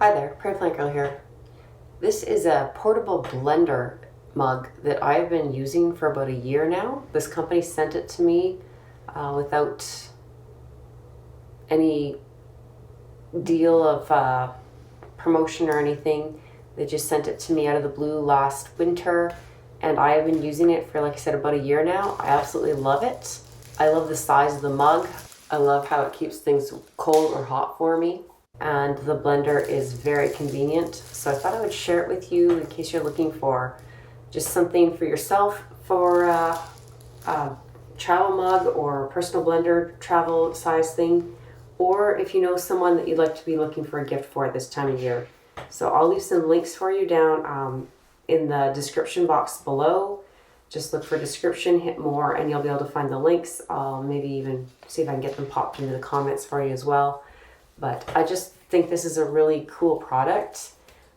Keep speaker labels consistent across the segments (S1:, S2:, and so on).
S1: Hi there, Pretty Plant Girl here. This is a portable blender mug that I've been using for about a year now. This company sent it to me without any deal of promotion or anything. They just sent it to me out of the blue last winter, and I have been using it for, like I said, about a year now. I absolutely love it. I love the size of the mug. I love how it keeps things cold or hot for me. And the blender is very convenient. So I thought I would share it with you in case you're looking for just something for yourself for a travel mug or personal blender travel size thing, or if you know someone that you'd like to be looking for a gift for this time of year. So I'll leave some links for you down in the description box below. Just look for description, hit more, and you'll be able to find the links. I'll maybe even see if I can get them popped into the comments for you as well. But I just think this is a really cool product.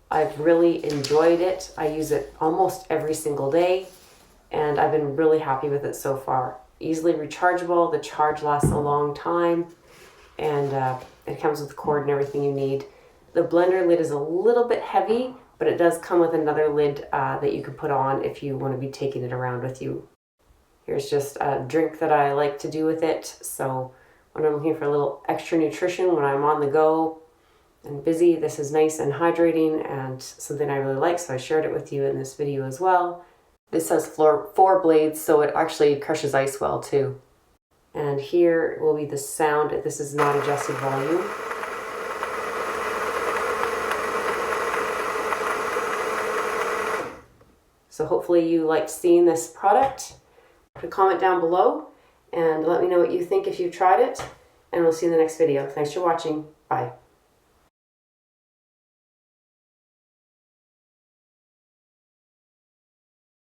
S1: I've really enjoyed it. I use it almost every single day, and I've been really happy with it so far. Easily rechargeable, the charge lasts a long time, and it comes with cord and everything you need. The blender lid is a little bit heavy, but it does come with another lid that you can put on if you want to be taking it around with you. Here's just a drink that I like to do with it. So when I'm looking for a little extra nutrition when I'm on the go and busy, this is nice and hydrating and something I really like, so I shared it with you in this video as well. This has four blades, so it actually crushes ice well too. And here will be the sound. This is not adjusted volume. So hopefully you liked seeing this product. Put a comment down below and let me know what you think if you've tried it, and we'll see you in the next video. Thanks for watching.